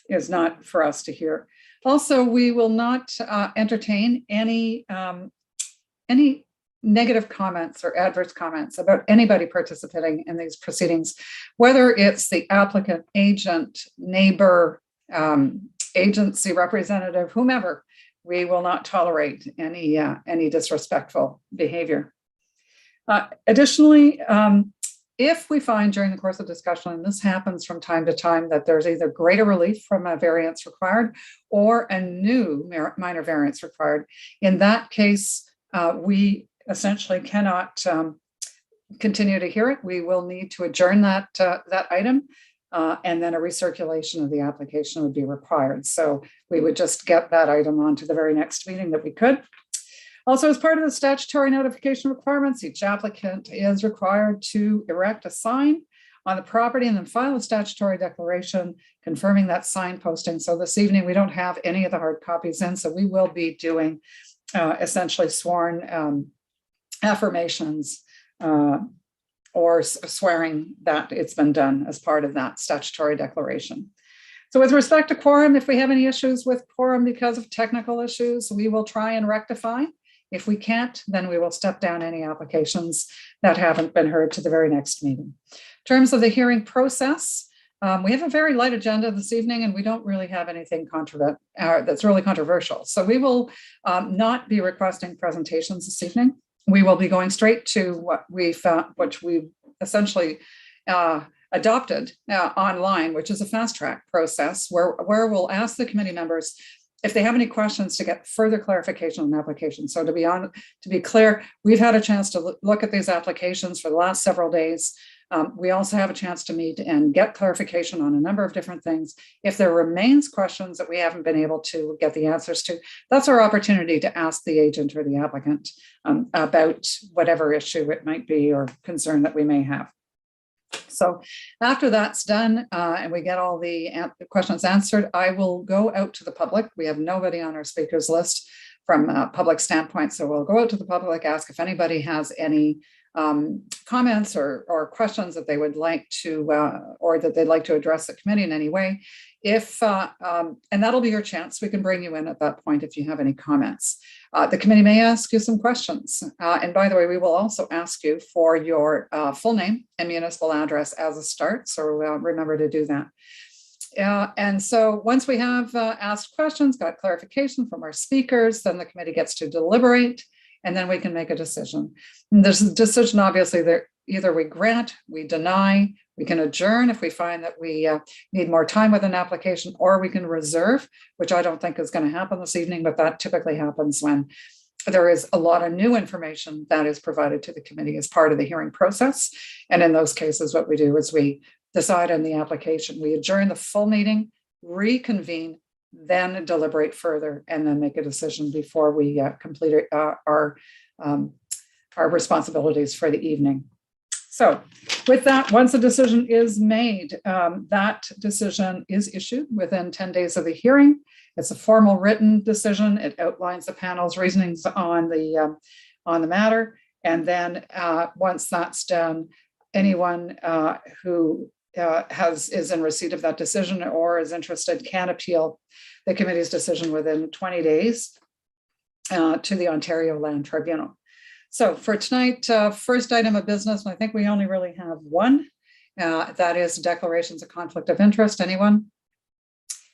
is not for us to hear. Also, we will not entertain any negative comments or adverse comments about anybody participating in these proceedings, whether it's the applicant, agent, neighbor, agency representative, whomever. We will not tolerate any disrespectful behavior. Additionally, if we find during the course of discussion, and this happens from time to time, that there's either greater relief from a variance required or a new minor variance required, in that case, we essentially cannot continue to hear it. We will need to adjourn that item, and then a recirculation of the application would be required. So we would just get that item on to the very next meeting that we could. Also, as part of the statutory notification requirements, each applicant is required to erect a sign on the property and then file a statutory declaration confirming that sign posting. So this evening, we don't have any of the hard copies in, so we will be doing essentially sworn affirmations or swearing that it's been done as part of that statutory declaration. So with respect to quorum, if we have any issues with quorum because of technical issues, we will try and rectify. If we can't, then we will step down any applications that haven't been heard to the very next meeting. In terms of the hearing process, we have a very light agenda this evening, and we don't really have anything that's really controversial. So we will not be requesting presentations this evening. We will be going straight to what we essentially adopted online, which is a fast track process where we'll ask the committee members if they have any questions to get further clarification on the application. So to be clear, we've had a chance to look at these applications for the last several days. We also have a chance to meet and get clarification on a number of different things. If there remains questions that we haven't been able to get the answers to, that's our opportunity to ask the agent or the applicant about whatever issue it might be or concern that we may have. So after that's done and we get all the questions answered, I will go out to the public. We have nobody on our speakers list from a public standpoint. So we'll go out to the public, ask if anybody has any comments or questions that they would like to, or that they'd like to address the committee in any way. And that'll be your chance. We can bring you in at that point if you have any comments. The committee may ask you some questions. And by the way, we will also ask you for your full name and municipal address as a start. So remember to do that. And so once we have asked questions, got clarification from our speakers, then the committee gets to deliberate, and then we can make a decision. And there's a decision, obviously, that either we grant, we deny, we can adjourn if we find that we need more time with an application, or we can reserve, which I don't think is going to happen this evening, but that typically happens when there is a lot of new information that is provided to the committee as part of the hearing process. And in those cases, what we do is we decide on the application, we adjourn the full meeting, reconvene, then deliberate further, and then make a decision before we complete our responsibilities for the evening. So with that, once a decision is made, that decision is issued within 10 days of the hearing. It's a formal written decision. It outlines the panel's reasonings on the matter. And then once that's done, anyone who is in receipt of that decision or is interested can appeal the committee's decision within 20 days to the Ontario Land Tribunal. So for tonight, first item of business, and I think we only really have one, that is declarations of conflict of interest. Anyone?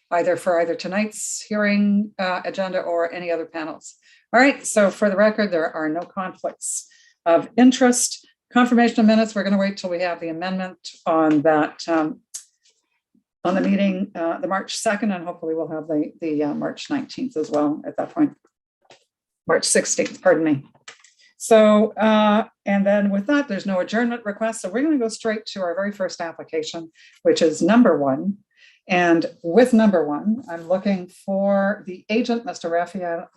Either tonight's hearing agenda or any other panels. All right, so for the record, there are no conflicts of interest. Confirmation of minutes, we're going to wait till we have the amendment on that, on the meeting, the March 2nd, and hopefully we'll have the March 19th as well at that point. March 16th, pardon me. So, and then with that, there's no adjournment request. So we're going to go straight to our very first application, which is number 1. And with number 1, I'm looking for the agent, Mr. Raphael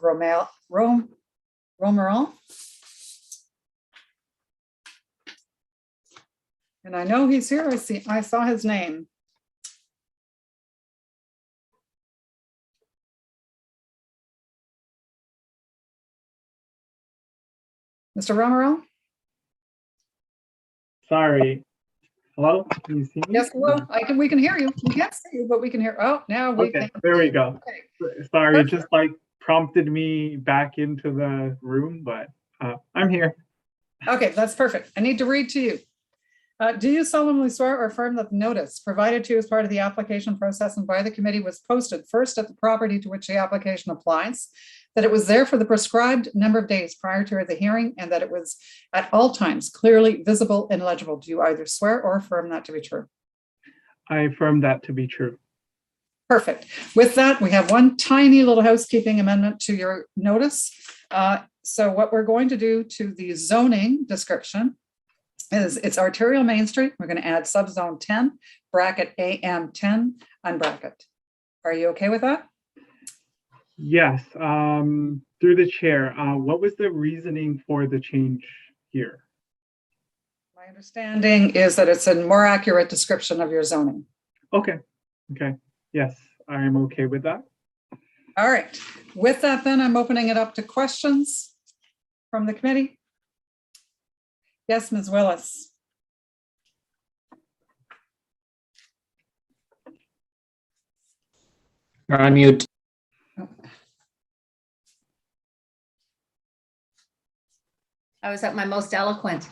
Romeral. And I know he's here. I saw his name. Mr. Romeral? Sorry. Hello, can you see me? Yes, hello. We can hear you. We can't see you, but we can hear. Oh, now we Okay, can. there we go. Okay. Sorry, it Perfect. just like prompted me back into the room, but I'm here. Okay, that's perfect. I need to read to you. Do you solemnly swear or affirm that the notice provided to you as part of the application process and by the committee was posted first at the property to which the application applies, that it was there for the prescribed number of days prior to the hearing, and that it was at all times clearly visible and legible? Do you either swear or affirm that to be true? I affirm that to be true. Perfect. With that, we have one tiny little housekeeping amendment to your notice. So what we're going to do to the zoning description is it's arterial Main Street. We're going to add subzone 10, bracket AM 10, unbracket. Are you okay with that? Yes, through the chair, what was the reasoning for the change here? My understanding is that it's a more accurate description of your zoning. Okay, yes, I am okay with that. All right. With that, then I'm opening it up to questions from the committee. Yes, Ms. Willis. You're on mute. I was at my most eloquent.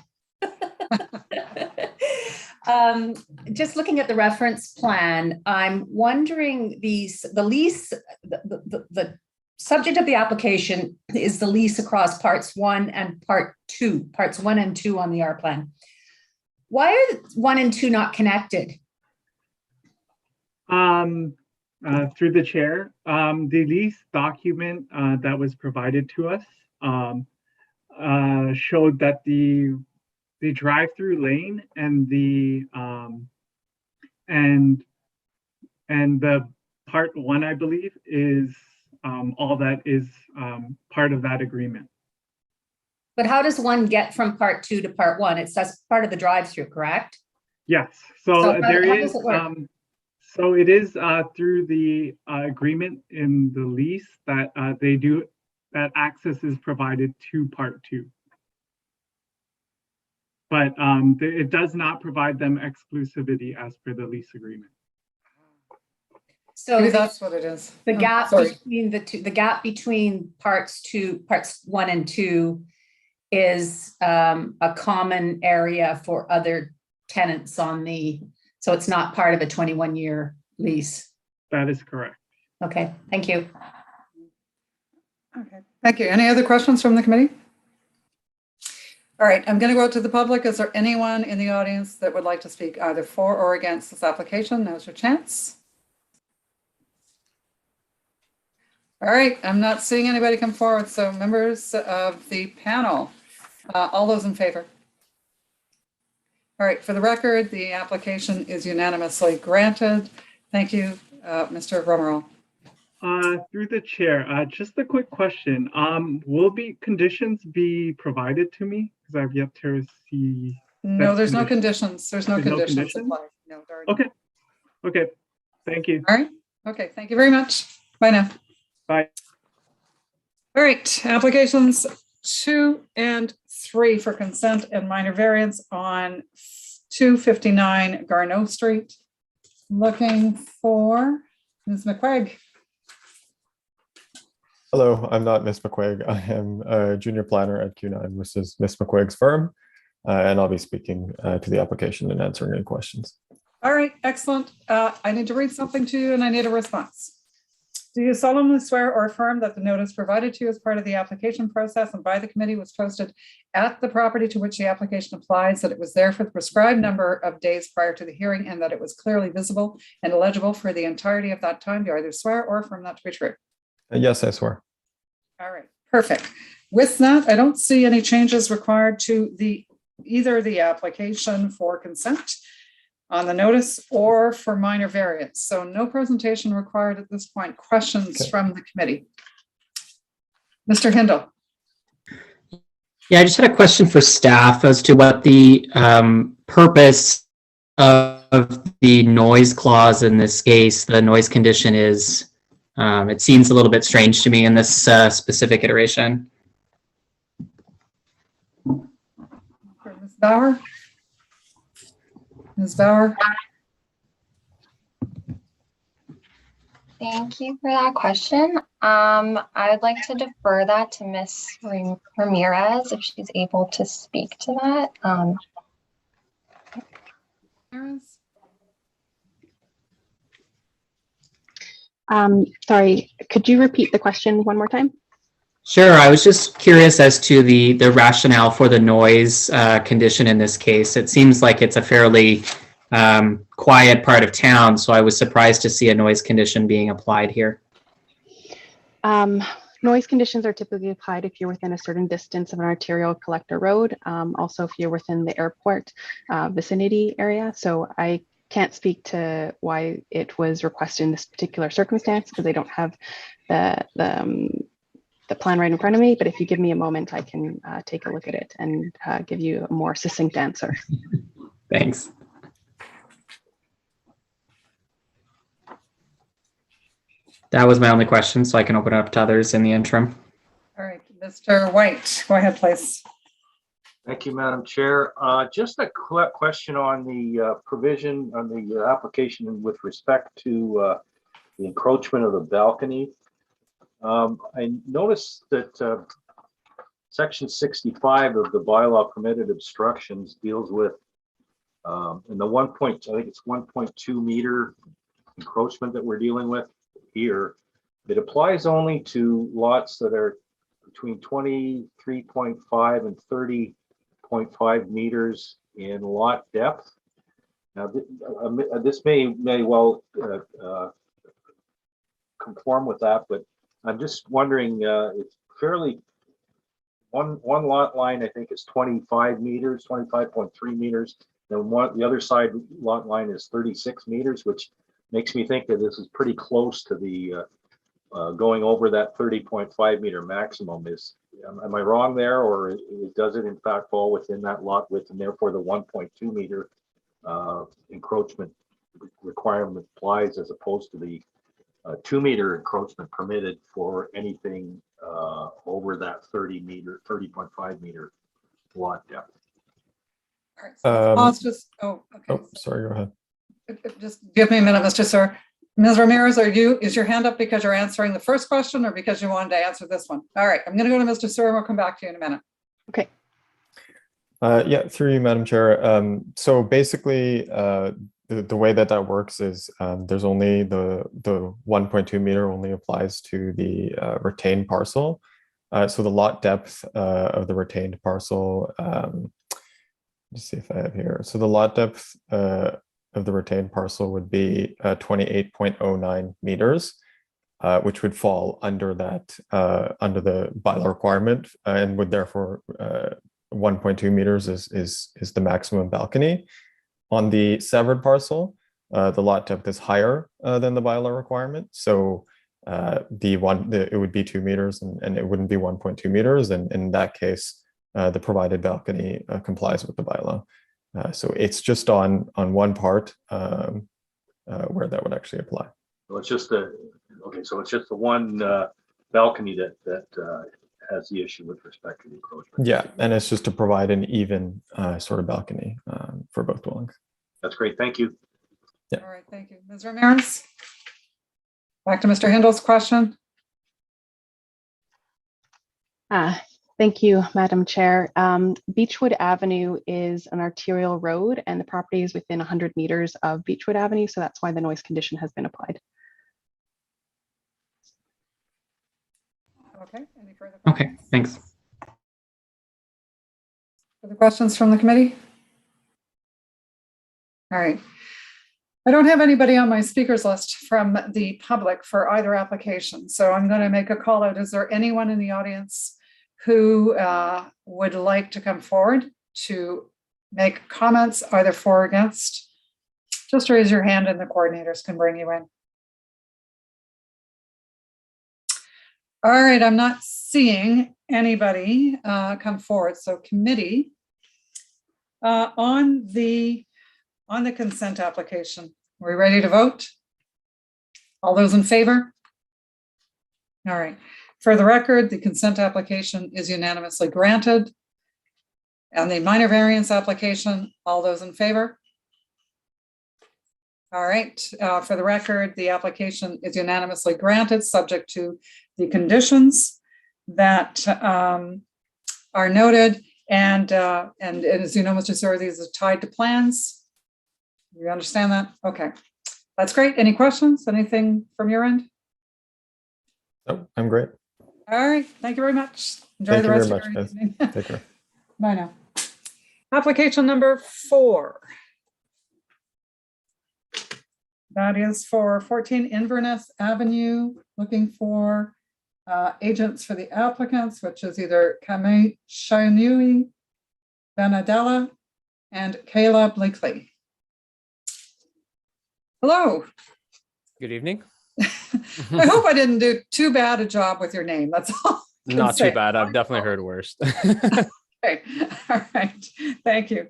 Just looking at the reference plan, I'm wondering the subject of the application is the lease across parts 1 and parts 1 and 2 on the R plan. Why are 1 and 2 not connected? Through the chair, the lease document that was provided to us showed that the drive-through lane and the part 1, I believe, is all that is part of that agreement. But how does one get from part 2 to part 1? It's just part of the drive-through, correct? Yes. So So how there does is. it work? So it is through the agreement in the lease that that access is provided to part 2. But it does not provide them exclusivity as per the lease agreement. So maybe that's what it is. the Oh, gap sorry. between the gap between parts 1 and 2 is a common area for other tenants so it's not part of a 21-year lease. That is correct. Okay, thank you. Okay, thank you. Any other questions from the committee? All right, I'm going to go out to the public. Is there anyone in the audience that would like to speak either for or against this application? Now's your chance. All right, I'm not seeing anybody come forward. So members of the panel, all those in favor? All right, for the record, the application is unanimously granted. Thank you, Mr. Romero. Through the chair, just a quick question. Will conditions be provided to me? Because I've yet to see. No, there's no conditions. There's no conditions applied. No, there are okay. Okay. Thank you. All right. Okay. Thank you very much. Bye now. Bye. All right. Applications 2 and 3 for consent and minor variance on 259 Garneau Street. Looking for Ms. McQuaig. Hello, I'm not Ms. McQuaig. I am a junior planner at Q9, which is Ms. McQuaig's firm, and I'll be speaking to the application and answering any questions. All right, excellent. I need to read something to you and I need a response. Do you solemnly swear or affirm that the notice provided to you as part of the application process and by the committee was posted at the property to which the application applies, that it was there for the prescribed number of days prior to the hearing, and that it was clearly visible and legible for the entirety of that time? Do you either swear or affirm that to be true? Yes, I swear. All right, perfect. With that, I don't see any changes required to either the application for consent on the notice or for minor variance. So no presentation required at this point. Questions from the committee? Mr. Hindle. Yeah, I just had a question for staff as to what the purpose of the noise clause in this case, the noise condition is. It seems a little bit strange to me in this specific iteration. Ms. Bauer? Ms. Bauer? Thank you for that question. I would like to defer that to Ms. Ramirez if she's able to speak to that. Sorry, could you repeat the question one more time? Sure. I was just curious as to the rationale for the noise condition in this case. It seems like it's a fairly quiet part of town, so I was surprised to see a noise condition being applied here. Noise conditions are typically applied if you're within a certain distance of an arterial collector road. Also, if you're within the airport vicinity area. So I can't speak to why it was requested in this particular circumstance because I don't have the plan right in front of me. But if you give me a moment, I can take a look at it and give you a more succinct answer. Thanks. That was my only question, so I can open it up to others in the interim. All right, Mr. White, go ahead, please. Thank you, Madam Chair. Just a question on the provision on the application with respect to the encroachment of the balcony. I noticed that section 65 of the bylaw permitted obstructions deals with in the I think it's 1.2 meter encroachment that we're dealing with here. It applies only to lots that are between 23.5 and 30.5 meters in lot depth. Now, this may well conform with that, but I'm just wondering, it's fairly, one lot line I think is 25 meters, 25.3 meters. And the other side lot line is 36 meters, which makes me think that this is pretty close to the going over that 30.5 meter maximum. Am I wrong there, or does it in fact fall within that lot width, and therefore the 1.2 meter encroachment requirement applies as opposed to the 2 meter encroachment permitted for anything over that 30.5 meter lot depth? All right, so let's just, okay. Oh, sorry, go ahead. Just give me a minute, Mr. Sir. Ms. Ramirez, is your hand up because you're answering the first question or because you wanted to answer this one? All right, I'm going to go to Mr. Sir and we'll come back to you in a minute. Okay. Yeah, through you, Madam Chair. So basically, the way that works is there's only the 1.2 meter only applies to the retained parcel. So the lot depth of the retained parcel, let's see if I have here. So the lot depth of the retained parcel would be 28.09 meters, which would fall under that under the bylaw requirement, and would therefore 1.2 meters is the maximum balcony. On the severed parcel, the lot depth is higher than the bylaw requirement, so it would be 2 meters, and it wouldn't be 1.2 meters. And in that case, the provided balcony complies with the bylaw. So it's just on one part where that would actually apply. So it's just the one balcony that has the issue with respect to the encroachment. Yeah, and it's just to provide an even sort of balcony for both dwellings. That's great. Thank you. Yeah. All right, thank you. Ms. Ramirez? Back to Mr. Handel's question. Thank you, Madam Chair. Beechwood Avenue is an arterial road and the property is within 100 meters of Beechwood Avenue, so that's why the noise condition has been applied. Okay, any further questions? Okay, thanks. Further questions from the committee? All right. I don't have anybody on my speakers list from the public for either application, so I'm going to make a call out. Is there anyone in the audience who would like to come forward to make comments either for or against? Just raise your hand and the coordinators can bring you in. All right, I'm not seeing anybody come forward. So committee, on the consent application, are we ready to vote? All those in favor? All right. For the record, the consent application is unanimously granted. And the minor variance application, all those in favor? All right, for the record, the application is unanimously granted, subject to the conditions that are noted. And as you know, Mr. Sir, these are tied to plans. You understand that? Okay, that's great. Any questions? Anything from your end? Oh, I'm great. All right, thank you very much. Enjoy Thank the you rest very of much, your guys. evening. Take care. Bye now. Application number 4. That is for 14 Inverness Avenue, looking for agents for the applicants, which is either Kame Shainui Benadella and Kayla Blakely. Hello. Good evening. I hope I didn't do too bad a job with your name. That's all. I can Not say. too bad. I've definitely heard worse. Okay, all right, thank you.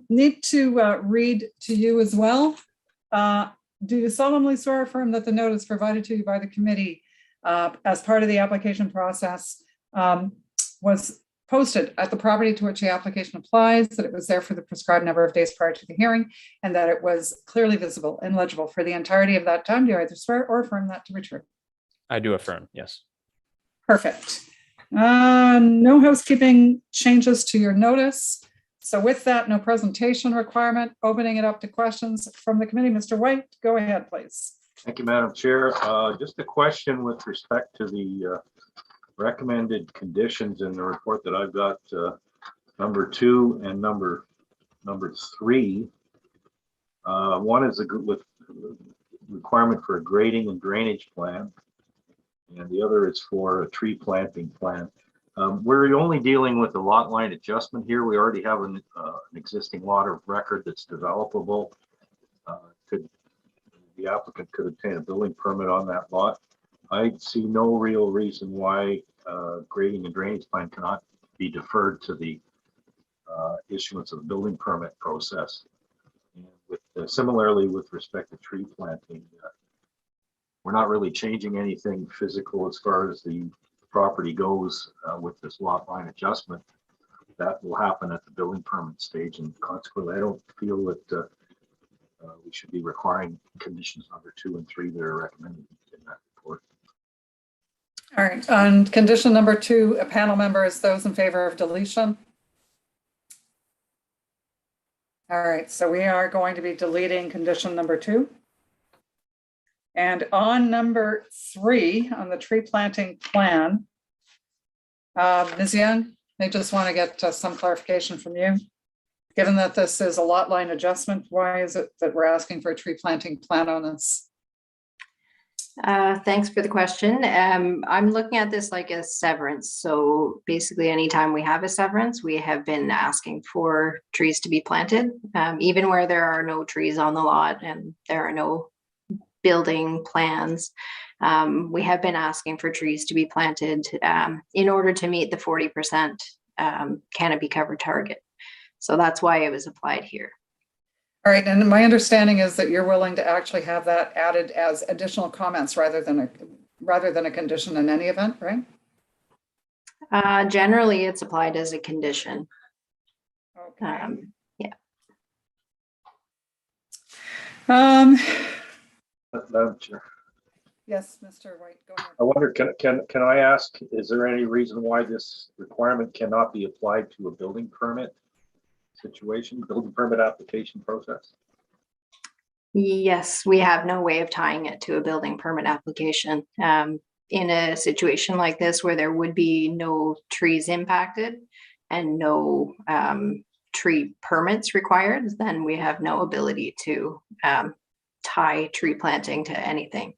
Need to read to you as well. Do you solemnly swear or affirm that the notice provided to you by the committee as part of the application process was posted at the property to which the application applies, that it was there for the prescribed number of days prior to the hearing, and that it was clearly visible and legible for the entirety of that time? Do you either swear or affirm that to be true? I do affirm, yes. Perfect. No housekeeping changes to your notice. So with that, no presentation requirement, opening it up to questions from the committee. Mr. White, go ahead, please. Thank you, Madam Chair. Just a question with respect to the recommended conditions in the report that I've got, number 2 and number 3. One is with requirement for a grading and drainage plan, and the other is for a tree planting plan. We're only dealing with the lot line adjustment here. We already have an existing lot of record that's developable. The applicant could obtain a building permit on that lot. I see no real reason why grading and drainage plan cannot be deferred to the issuance of the building permit process. And similarly with respect to tree planting, we're not really changing anything physical as far as the property goes with this lot line adjustment. That will happen at the building permit stage, and consequently, I don't feel that we should be requiring conditions number 2 and 3 that are recommended in that report. All right, on condition number 2, a panel member is those in favor of deletion. All right, so we are going to be deleting condition number 2. And on number 3, on the tree planting plan, Ms. Young, I just want to get some clarification from you. Given that this is a lot line adjustment, why is it that we're asking for a tree planting plan on this? Thanks for the question. I'm looking at this like a severance. So basically, anytime we have a severance, we have been asking for trees to be planted, even where there are no trees on the lot and there are no building plans. We have been asking for trees to be planted in order to meet the 40% canopy cover target. So that's why it was applied here. All right, and my understanding is that you're willing to actually have that added as additional comments rather than a condition in any event, right? Generally, it's applied as a condition. Okay. Yeah. Madam Chair, Yes, Mr. White, go ahead. I wonder, can I ask, is there any reason why this requirement cannot be applied to a building permit situation, building permit application process? Yes, we have no way of tying it to a building permit application. In a situation like this where there would be no trees impacted and no tree permits required, then we have no ability to tie tree planting to anything.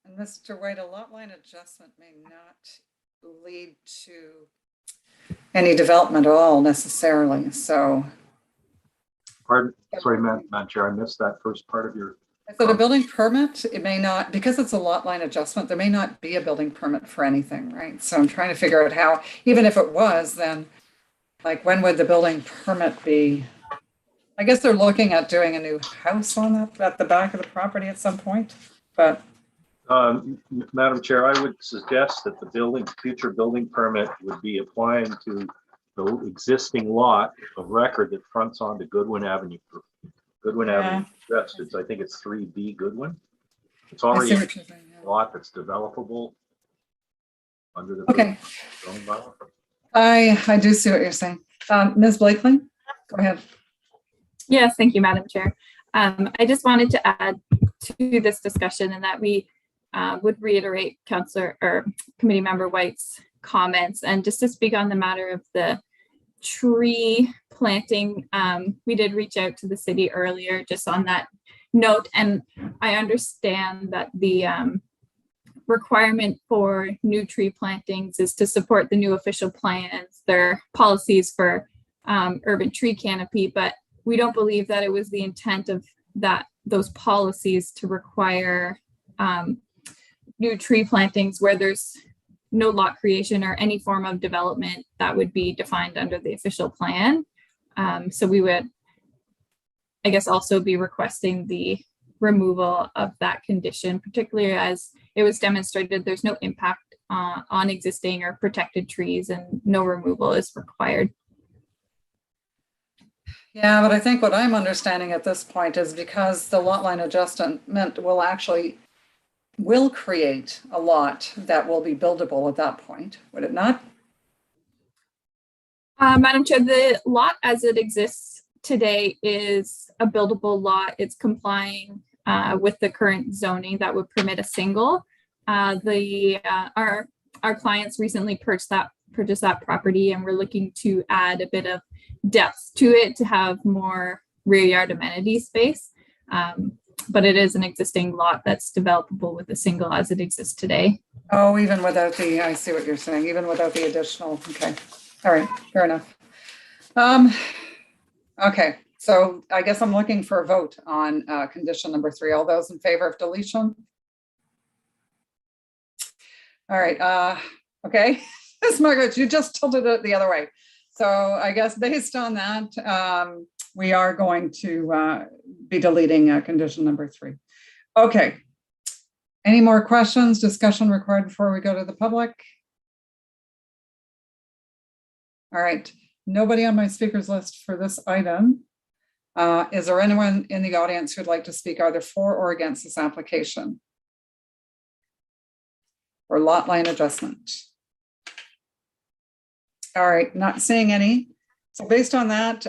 And Mr. White, a lot line adjustment may not lead to any development at all necessarily, so. Pardon, sorry, Madam Chair, I missed that first part of your. So the building permit, it may not, because it's a lot line adjustment, there may not be a building permit for anything, right? So I'm trying to figure out how, even if it was, then like when would the building permit be? I guess they're looking at doing a new house on that at the back of the property at some point, but. Madam Chair, I would suggest that the future building permit would be applying to the existing lot of record that fronts onto Goodwin Avenue Goodwin Yeah. Avenue West. I think it's 3B Goodwin. It's I see already what you're saying. a Yeah. lot that's developable under the Okay, zoning bylaw. I do see what you're saying. Ms. Blakely, go ahead. Yes, thank you, Madam Chair. I just wanted to add to this discussion and that we would reiterate Councillor or Committee Member White's comments, and just to speak on the matter of the tree planting. We did reach out to the city earlier just on that note, and I understand that the requirement for new tree plantings is to support the new official plans, their policies for urban tree canopy, but we don't believe that it was the intent of those policies to require new tree plantings where there's no lot creation or any form of development that would be defined under the official plan. So we would, I guess, also be requesting the removal of that condition, particularly as it was demonstrated there's no impact on existing or protected trees and no removal is required. Yeah, but I think what I'm understanding at this point is because the lot line adjustment will create a lot that will be buildable at that point, would it not? Madam Chair, the lot as it exists today is a buildable lot. It's complying with the current zoning that would permit a single. Our clients recently purchased that property, and we're looking to add a bit of depth to it to have more rear yard amenity space. But it is an existing lot that's developable with a single as it exists today. Oh, even without I see what you're saying, even without the additional, okay. All right, fair enough. Okay, so I guess I'm looking for a vote on condition number 3. All those in favor of deletion? All right, okay. Ms. Margaret, you just tilted it the other way. So I guess based on that, we are going to be deleting condition number 3. Okay. Any more questions, discussion required before we go to the public? All right, nobody on my speakers list for this item. Is there anyone in the audience who'd like to speak either for or against this application? Or lot line adjustment? All right, not seeing any. So based on that,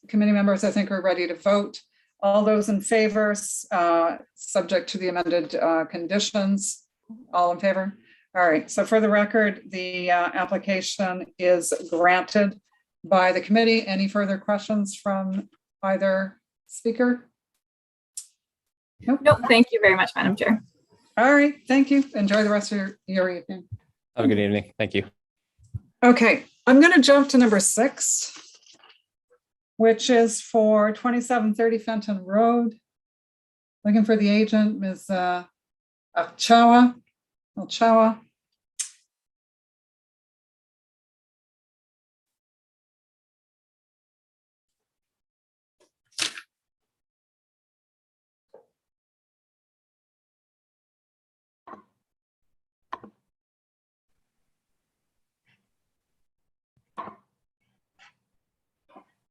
committee members, I think we're ready to vote. All those in favor, subject to the amended conditions, all in favor? All right, so for the record, the application is granted by the committee. Any further questions from either speaker? Nope. Nope, thank you very much, Madam Chair. All right, thank you. Enjoy the rest of your evening. Have a good evening. Thank you. Okay, I'm going to jump to number 6, which is for 2730 Fenton Road. Looking for the agent, Ms. Alchawa.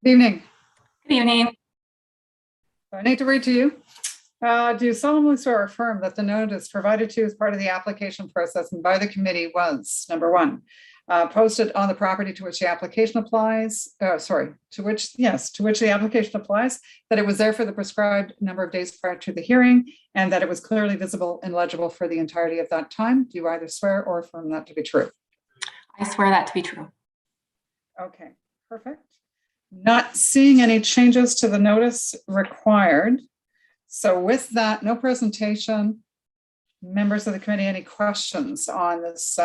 Good evening. Good evening. I need to read to you. Do you solemnly swear or affirm that the notice provided to you as part of the application process and by the committee was, number 1, posted on the property to which the application applies, to which the application applies, that it was there for the prescribed number of days prior to the hearing, and that it was clearly visible and legible for the entirety of that time? Do you either swear or affirm that to be true? I swear that to be true. Okay, perfect. Not seeing any changes to the notice required. So with that, no presentation. Members of the committee, any questions on this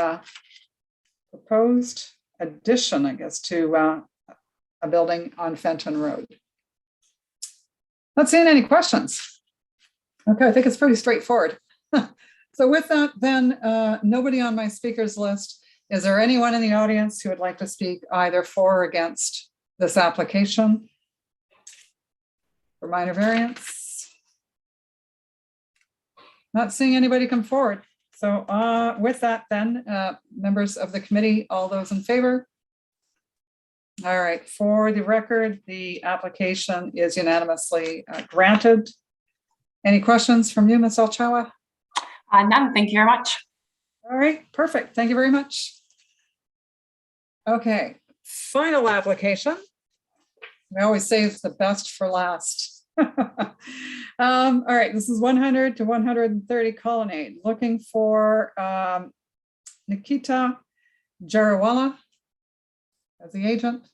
proposed addition, I guess, to a building on Fenton Road? Not seeing any questions. Okay, I think it's pretty straightforward. So with that, then, nobody on my speakers list. Is there anyone in the audience who would like to speak either for or against this application for minor variance? Not seeing anybody come forward. So with that then, members of the committee, all those in favor? All right, for the record, the application is unanimously granted. Any questions from you, Ms. Alchawa? None, thank you very much. All right, perfect. Thank you very much. Okay, final application. We always save the best for last. All right, this is 100 to 130 Colonnade, looking for Nikita Jariwala as the agent.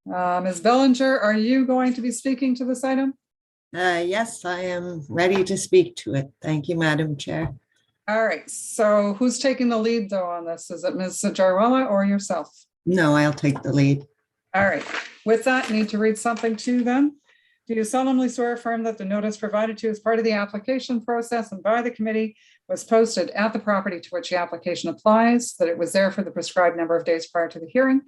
Ms. Bellinger, are you going to be speaking to this item? Yes, I am ready to speak to it. Thank you, Madam Chair. All right, so who's taking the lead though on this? Is it Ms. Jariwala or yourself? No, I'll take the lead. All right, with that, need to read something to them. Do you solemnly swear or affirm that the notice provided to you as part of the application process and by the committee was posted at the property to which the application applies, that it was there for the prescribed number of days prior to the hearing,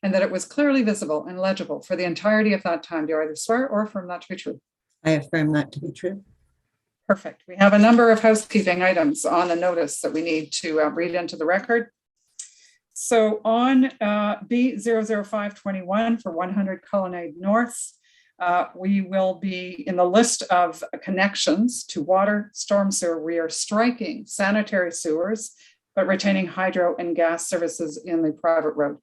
and that it was clearly visible and legible for the entirety of that time? Do you either swear or affirm that to be true? I affirm that to be true. Perfect. We have a number of housekeeping items on the notice that we need to read into the record. So on B00521 for 100 Colonnade North, we will be in the list of connections to water, storm sewer. We are striking sanitary sewers, but retaining hydro and gas services in the private road.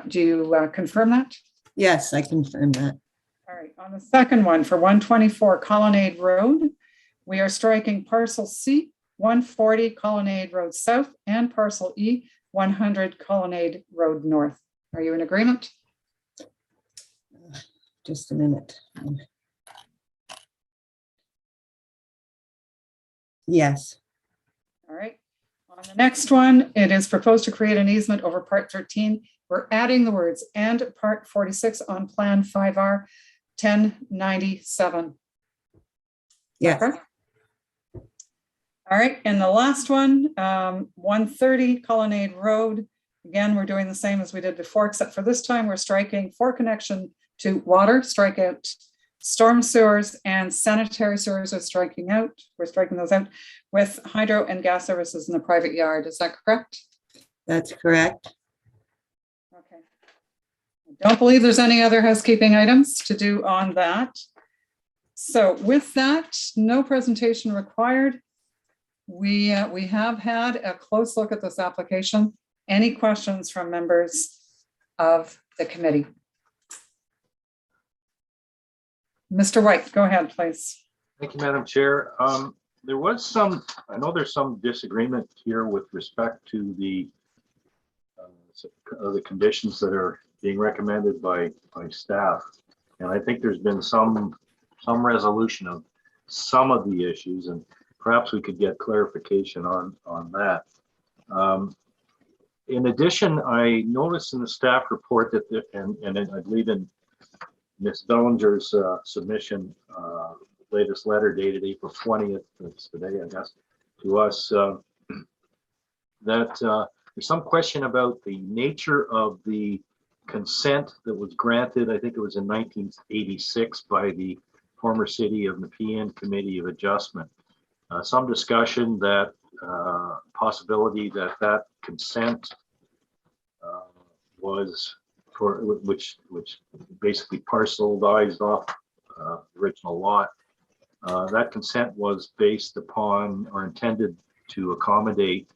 Do you confirm that? Yes, I confirm that. All right. On the second one for 124 Colonnade Road, we are striking parcel C, 140 Colonnade Road South, and parcel E, 100 Colonnade Road North. Are you in agreement? Just a minute. Yes. All right. On the next one, it is proposed to create an easement over part 13. We're adding the words and part 46 on plan 5R 1097. Yes. Okay. All right, and the last one, 130 Colonnade Road. Again, we're doing the same as we did before, except for this time we're striking for connection to water, strike out storm sewers, and sanitary sewers are striking out. We're striking those out with hydro and gas services in the private yard. Is that correct? That's correct. Okay. I don't believe there's any other housekeeping items to do on that. So with that, no presentation required. We have had a close look at this application. Any questions from members of the committee? Mr. White, go ahead, please. Thank you, Madam Chair. There was some, I know there's some disagreement here with respect to the conditions that are being recommended by staff. And I think there's been some resolution of some of the issues, and perhaps we could get clarification on that. In addition, I noticed in the staff report that, and I believe in Ms. Bellinger's submission, latest letter dated April 20th, that's today, I guess, to us, that there's some question about the nature of the consent that was granted. I think it was in 1986 by the former City of Nepean Committee of Adjustment. Some discussion that possibility that consent was for which basically parcelized off the original lot. That consent was based upon or intended to accommodate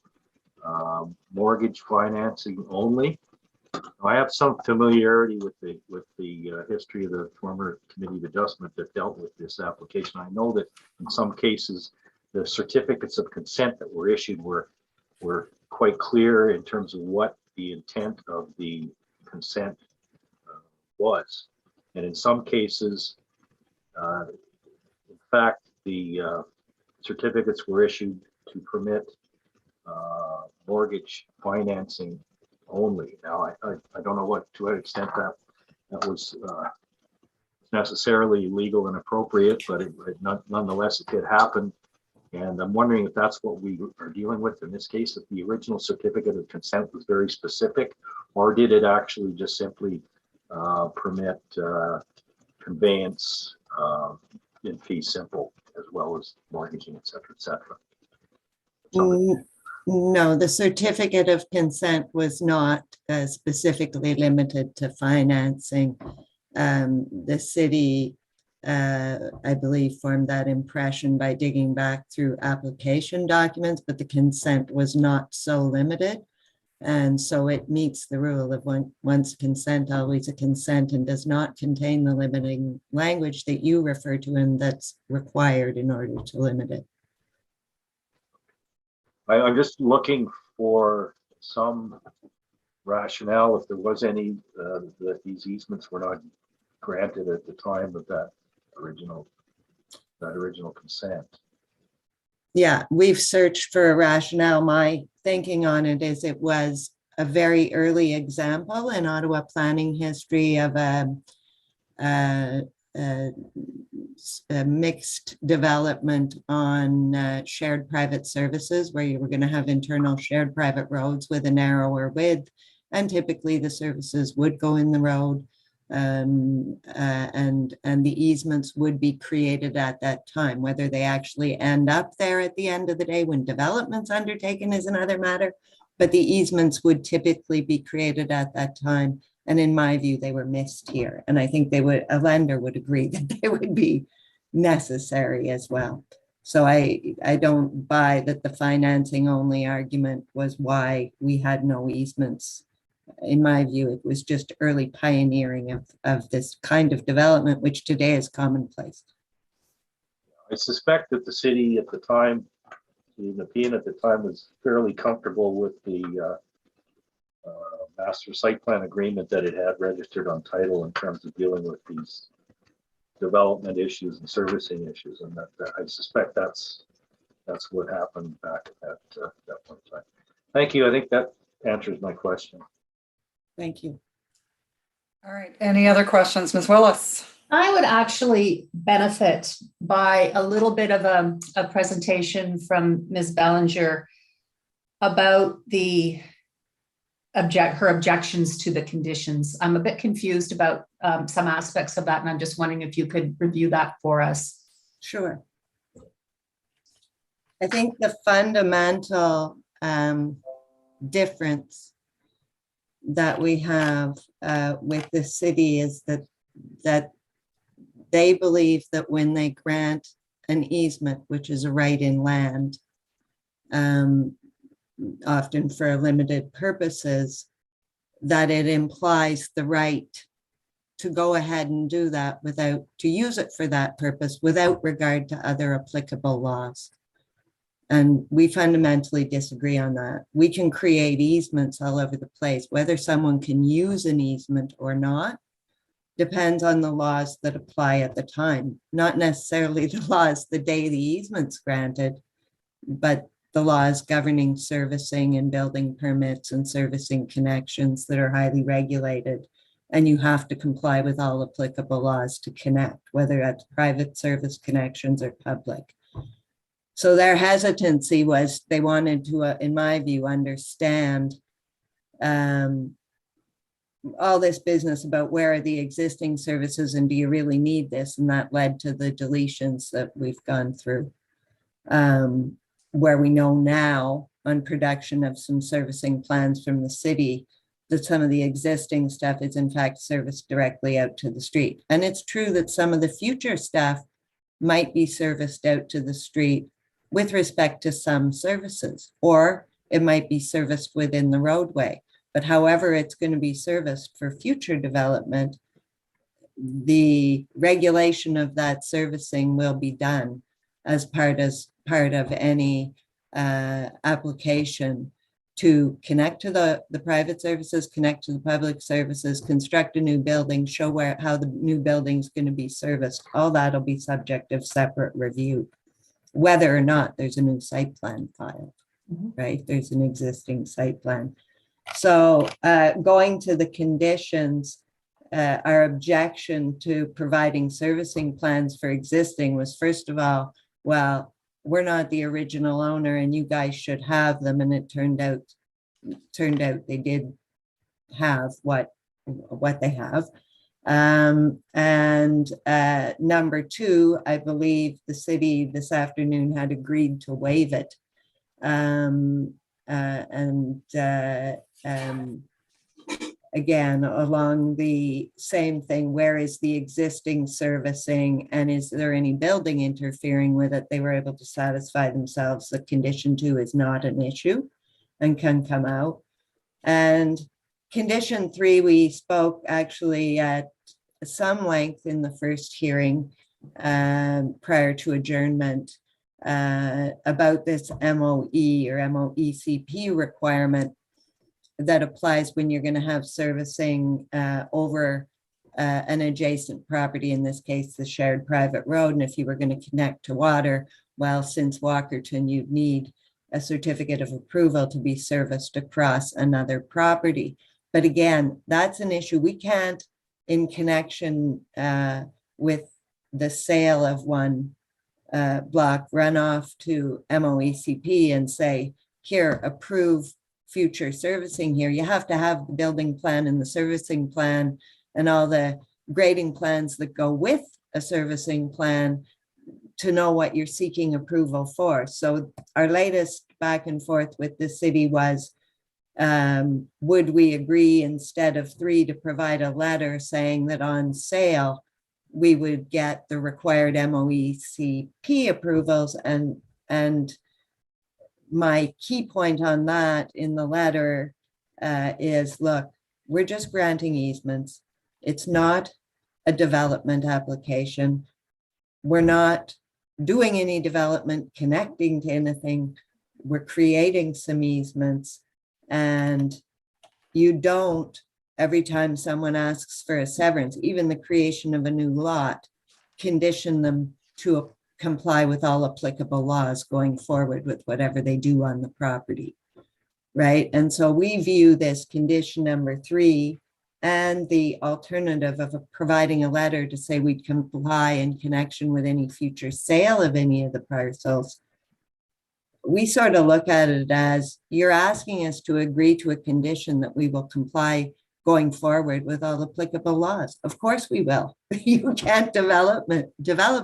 mortgage financing only. I have some familiarity with the history of the former Committee of Adjustment that dealt with this application. I know that in some cases the certificates of consent that were issued were quite clear in terms of what the intent of the consent was, and in some cases, in fact, the certificates were issued to permit mortgage financing only. Now, I don't know to what extent that was necessarily legal and appropriate, but nonetheless, it did happen. And I'm wondering if that's what we are dealing with in this case, if the original certificate of consent was very specific, or did it actually just simply permit conveyance in fee simple, as well as mortgaging, et cetera, et cetera. No, the certificate of consent was not specifically limited to financing. The city, I believe, formed that impression by digging back through application documents, but the consent was not so limited. And so it meets the rule of once consent, always a consent, and does not contain the limiting language that you refer to and that's required in order to limit it. I'm just looking for some rationale, if there was any, that these easements were not granted at the time of that original consent. Yeah, we've searched for a rationale. My thinking on it is it was a very early example in Ottawa planning history of a mixed development on shared private services, where you were going to have internal shared private roads with a narrower width, and typically the services would go in the road, and the easements would be created at that time. Whether they actually end up there at the end of the day when development's undertaken is another matter, but the easements would typically be created at that time. And in my view, they were missed here. And I think a lender would agree that they would be necessary as well. So I don't buy that the financing only argument was why we had no easements. In my view, it was just early pioneering of this kind of development, which today is commonplace. I suspect that the city at the time, the Nepean at the time, was fairly comfortable with the master site plan agreement that it had registered on title in terms of dealing with these development issues and servicing issues, and that I suspect that's what happened back at that point in time. Thank you. I think that answers my question. Thank you. All right. Any other questions, Ms. Willis? I would actually benefit by a little bit of a presentation from Ms. Bellinger about her objections to the conditions. I'm a bit confused about some aspects of that, and I'm just wondering if you could review that for us. Sure. I think the fundamental difference that we have with the city is that they believe that when they grant an easement, which is a right in land, often for limited purposes, that it implies the right to go ahead and do that to use it for that purpose without regard to other applicable laws. And we fundamentally disagree on that. We can create easements all over the place. Whether someone can use an easement or not depends on the laws that apply at the time, not necessarily the laws the day the easement's granted, but the laws governing servicing and building permits and servicing connections that are highly regulated. And you have to comply with all applicable laws to connect, whether that's private service connections or public. So their hesitancy was they wanted to, in my view, understand all this business about where are the existing services and do you really need this? And that led to the deletions that we've gone through, where we know now on production of some servicing plans from the city that some of the existing stuff is in fact serviced directly out to the street. And it's true that some of the future stuff might be serviced out to the street with respect to some services, or it might be serviced within the roadway. But however it's going to be serviced for future development, the regulation of that servicing will be done as part of any application to connect to the private services, connect to the public services, construct a new building, show how the new building is going to be serviced. All that'll be subject of separate review, whether or not there's a new site plan filed, right? There's an existing site plan. So going to the conditions, our objection to providing servicing plans for existing was, first of all, well, we're not the original owner and you guys should have them. And it turned out they did have what they have. And number two, I believe the city this afternoon had agreed to waive it Again, along the same thing, where is the existing servicing and is there any building interfering with it? They were able to satisfy themselves that condition 2 is not an issue and can come out. And condition 3, we spoke actually at some length in the first hearing prior to adjournment about this MOE or MOECP requirement that applies when you're going to have servicing over an adjacent property, in this case, the shared private road. And if you were going to connect to water, well, since Walkerton, you'd need a certificate of approval to be serviced across another property. But again, that's an issue. We can't, in connection with the sale of one block, run off to MOECP and say, here, approve future servicing here. You have to have the building plan and the servicing plan and all the grading plans that go with a servicing plan to know what you're seeking approval for. So our latest back and forth with the city was, would we agree instead of 3 to provide a letter saying that on sale, we would get the required MOECP approvals, and my key point on that in the letter is, look, we're just granting easements. It's not a development application. We're not doing any development connecting to anything. We're creating some easements, and you don't, every time someone asks for a severance, even the creation of a new lot, condition them to comply with all applicable laws going forward with whatever they do on the property, right? And so we view this condition number 3 and the alternative of providing a letter to say we'd comply in connection with any future sale of any of the parcels. We sort of look at it as, you're asking us to agree to a condition that we will comply going forward with all applicable laws. Of course we will. You can't develop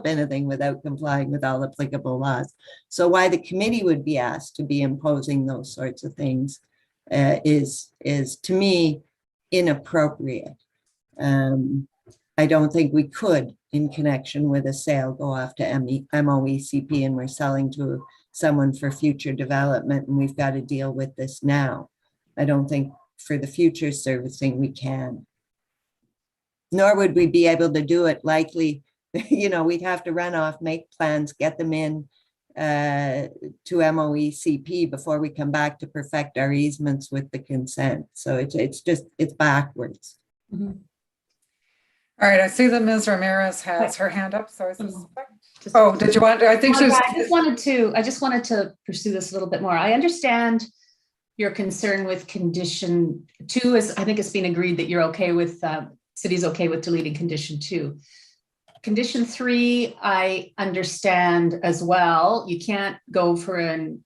anything without complying with all applicable laws. So why the committee would be asked to be imposing those sorts of things is to me inappropriate. I don't think we could, in connection with a sale, go off to MOECP and we're selling to someone for future development and we've got to deal with this now. I don't think for the future servicing we can. Nor would we be able to do it likely, we'd have to run off, make plans, get them in to MOECP before we come back to perfect our easements with the consent. So it's backwards. Mhm. All right, I see that Ms. Ramirez has her hand up, so I suspect. Oh, did you want, I think she's. I just wanted to pursue this a little bit more. I understand your concern with condition 2 is, I think it's been agreed that you're okay with, city's okay with deleting condition 2. Condition 3, I understand as well. You can't go for an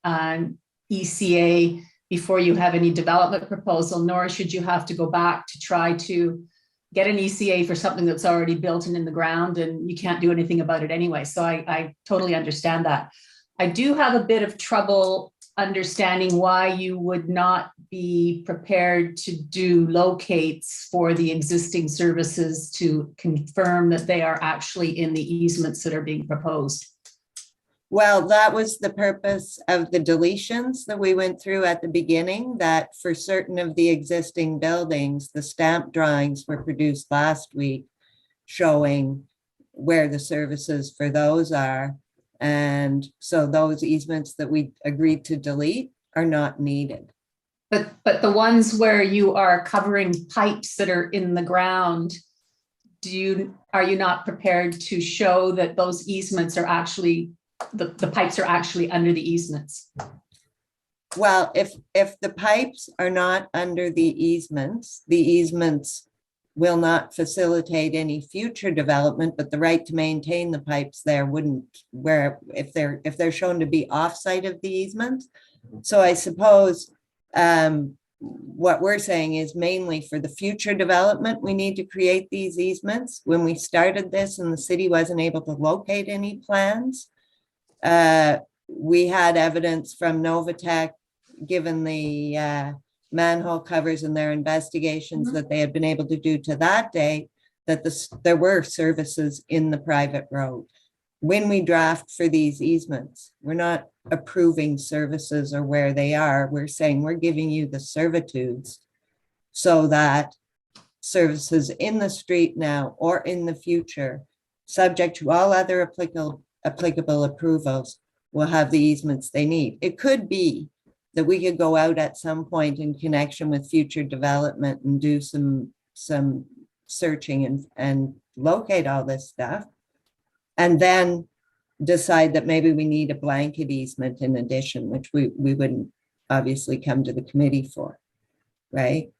ECA before you have any development proposal, nor should you have to go back to try to get an ECA for something that's already built and in the ground, and you can't do anything about it anyway. So I totally understand that. I do have a bit of trouble understanding why you would not be prepared to do locates for the existing services to confirm that they are actually in the easements that are being proposed. Well, that was the purpose of the deletions that we went through at the beginning, that for certain of the existing buildings, the stamp drawings were produced last week showing where the services for those are. And so those easements that we agreed to delete are not needed. But the ones where you are covering pipes that are in the ground, are you not prepared to show that those easements are actually, the pipes are actually under the easements? Well, if the pipes are not under the easements will not facilitate any future development, but the right to maintain the pipes there wouldn't, where if they're shown to be offsite of the easement. So I suppose what we're saying is mainly for the future development, we need to create these easements. When we started this and the city wasn't able to locate any plans, we had evidence from Novatech, given the manhole covers and their investigations that they had been able to do to that date, that there were services in the private road. When we draft for these easements, we're not approving services or where they are. We're saying we're giving you the servitudes so that services in the street now or in the future, subject to all other applicable approvals, will have the easements they need. It could be that we could go out at some point in connection with future development and do some searching and locate all this stuff, and then decide that maybe we need a blanket easement in addition, which we wouldn't obviously come to the committee for, right?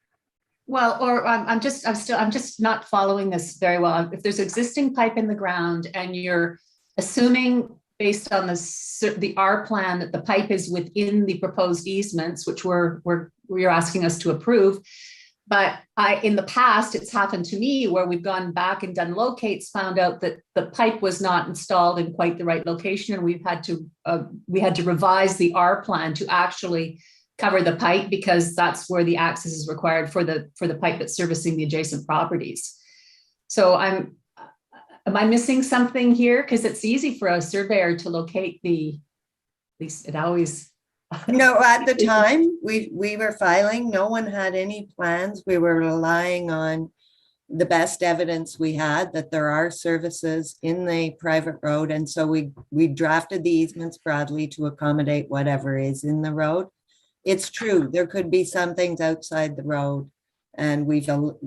Well, or I'm just not following this very well. If there's existing pipe in the ground and you're assuming based on the R plan that the pipe is within the proposed easements, which you're asking us to approve. But in the past, it's happened to me where we've gone back and done locates, found out that the pipe was not installed in quite the right location, and we had to revise the R plan to actually cover the pipe, because that's where the access is required for the pipe that's servicing the adjacent properties. So am I missing something here? Because it's easy for a surveyor to locate at least it always. No, at the time we were filing, no one had any plans. We were relying on the best evidence we had that there are services in the private road. And so we drafted the easements broadly to accommodate whatever is in the road. It's true, there could be some things outside the road, and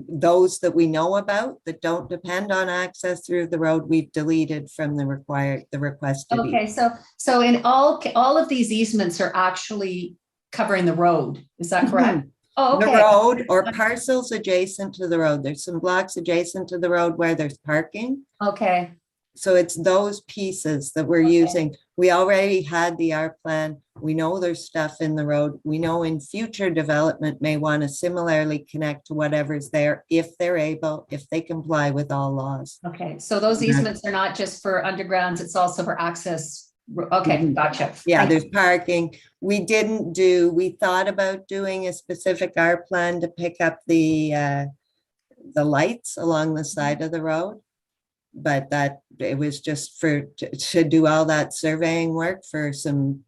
those that we know about that don't depend on access through the road, we've deleted from the requested. Okay, so in all of these easements are actually covering the road, is that correct? Oh, okay. The road or parcels adjacent to the road. There's some blocks adjacent to the road where there's parking. Okay. So it's those pieces that we're using. We already had the R plan. We know there's stuff in the road. We know in future development may want to similarly connect to whatever's there if they're able, if they comply with all laws. Okay, so those easements are not just for undergrounds, it's also for access. Okay, gotcha. Yeah, there's parking. We thought about doing a specific R plan to pick up the lights along the side of the road. But that it was just to do all that surveying work for some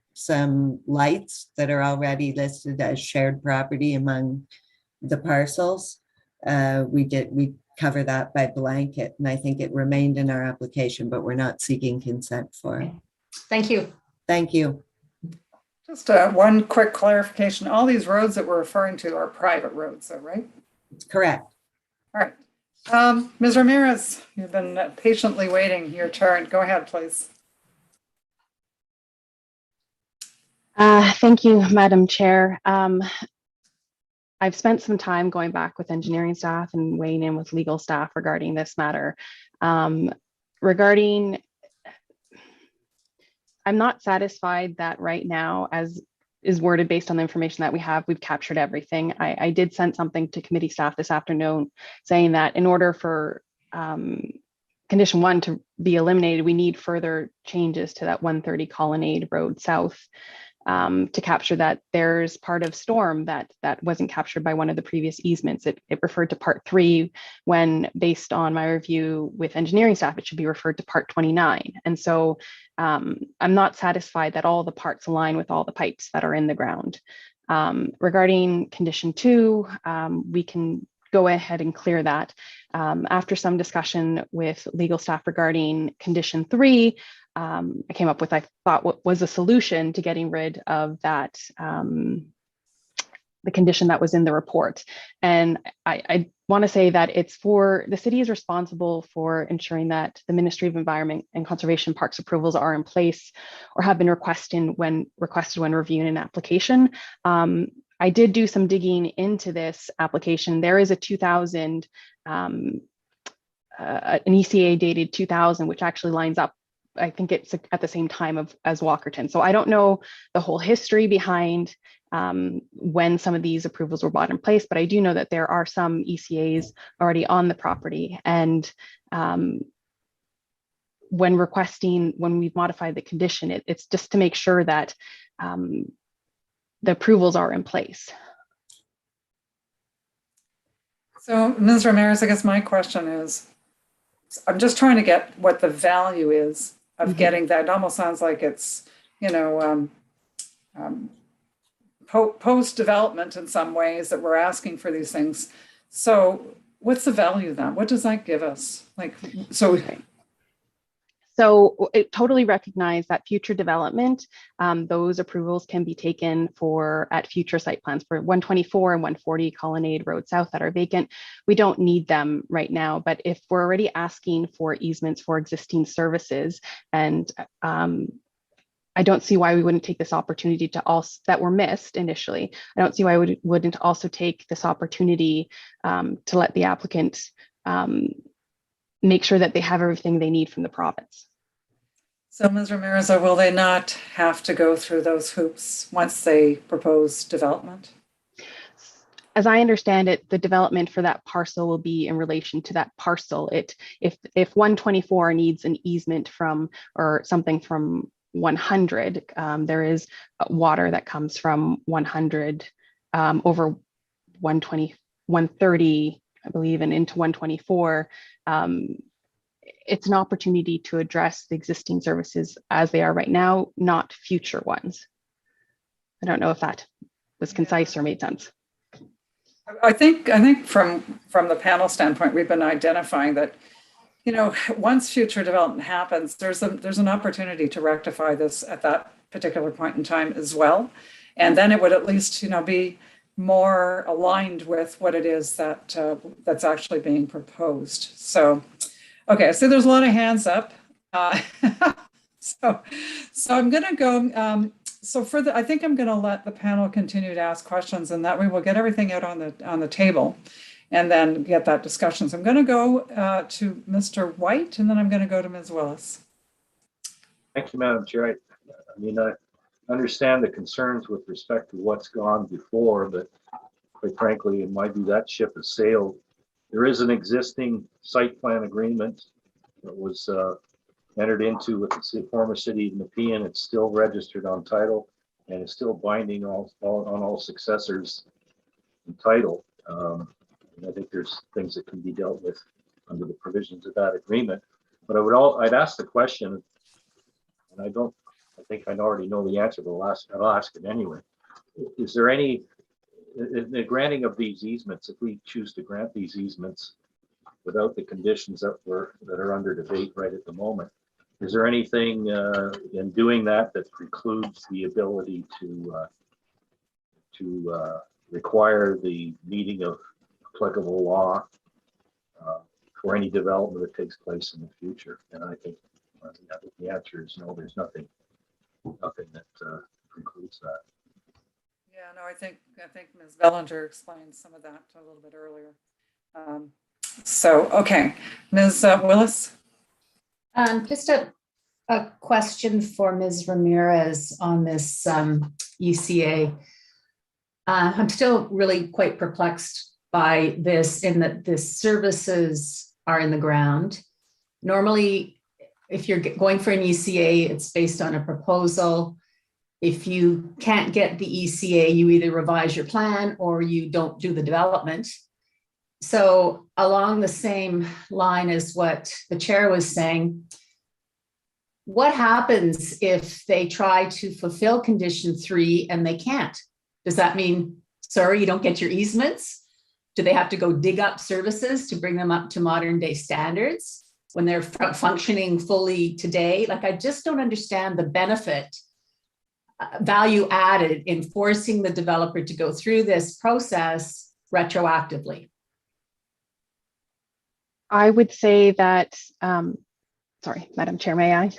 lights that are already listed as shared property among the parcels. We cover that by blanket, and I think it remained in our application, but we're not seeking consent for it. Thank you. Thank you. Just one quick clarification. All these roads that we're referring to are private roads, though, right? Correct. All right. Ms. Ramirez, you've been patiently waiting your turn. Go ahead, please. Thank you, Madam Chair. I've spent some time going back with engineering staff and weighing in with legal staff regarding this matter. I'm not satisfied that right now, as is worded based on the information that we have, we've captured everything. I did send something to committee staff this afternoon saying that in order for condition 1 to be eliminated, we need further changes to that 130 Colonnade Road South to capture that there's part of storm that wasn't captured by one of the previous easements. It referred to part 3 when, based on my review with engineering staff, it should be referred to part 29. And so I'm not satisfied that all the parts align with all the pipes that are in the ground. Regarding condition 2, we can go ahead and clear that. After some discussion with legal staff regarding condition 3, I came up with, I thought, what was a solution to getting rid of that, the condition that was in the report. And I want to say that it's for the city is responsible for ensuring that the Ministry of Environment and Conservation Parks approvals are in place or have been requested when reviewing an application. I did do some digging into this application. There is a 2000, an ECA dated 2000, which actually lines up. I think it's at the same time as Walkerton. So I don't know the whole history behind when some of these approvals were brought in place, but I do know that there are some ECAs already on the property. And when we've modified the condition, it's just to make sure that the approvals are in place. So Ms. Ramirez, I guess my question is, I'm just trying to get what the value is of getting that. It almost sounds like it's, post-development in some ways that we're asking for these things. So what's the value of that? What does that give us? So it totally recognize that future development, those approvals can be taken at future site plans for 124 and 140 Colonnade Road South that are vacant. We don't need them right now, but if we're already asking for easements for existing services, and I don't see why we wouldn't take this opportunity that were missed initially. I don't see why we wouldn't also take this opportunity to let the applicant make sure that they have everything they need from the province. So Ms. Ramirez, will they not have to go through those hoops once they propose development? As I understand it, the development for that parcel will be in relation to that parcel. If 124 needs an easement from or something from 100, there is water that comes from 100 over 120, 130, I believe, and into 124. It's an opportunity to address the existing services as they are right now, not future ones. I don't know if that was concise or made sense. I think from the panel standpoint, we've been identifying that, once future development happens, there's an opportunity to rectify this at that particular point in time as well. And then it would at least, be more aligned with what it is that that's actually being proposed. So, okay, so there's a lot of hands up. So I'm going to go. I think I'm going to let the panel continue to ask questions, and that way we'll get everything out on the table, and then get that discussion. So I'm going to go to Mr. White, and then I'm going to go to Ms. Willis. Thank you, Madam Chair. I understand the concerns with respect to what's gone before, but quite frankly, in my view, that ship has sailed. There is an existing site plan agreement that was entered into with the former city of Nepean. It's still registered on title, and it's still binding on all successors in title. And I think there's things that can be dealt with under the provisions of that agreement. But I'd ask the question, and I think I already know the answer, but I'll ask it anyway. Is there any, in the granting of these easements, if we choose to grant these easements without the conditions that are under debate right at the moment, is there anything in doing that precludes the ability to require the meeting of applicable law for any development that takes place in the future? And I think the answer is no. There's nothing that precludes that. Yeah, no, I think Ms. Bellinger explained some of that a little bit earlier. Okay, Ms. Willis. Just a question for Ms. Ramirez on this ECA. I'm still really quite perplexed by this, in that the services are in the ground. Normally, if you're going for an ECA, it's based on a proposal. If you can't get the ECA, you either revise your plan or you don't do the development. So along the same line as what the chair was saying, what happens if they try to fulfill condition 3 and they can't? Does that mean, sorry, you don't get your easements? Do they have to go dig up services to bring them up to modern day standards when they're functioning fully today? Like, I just don't understand the benefit, value added in forcing the developer to go through this process retroactively. I would say that, sorry, Madam Chair, may I?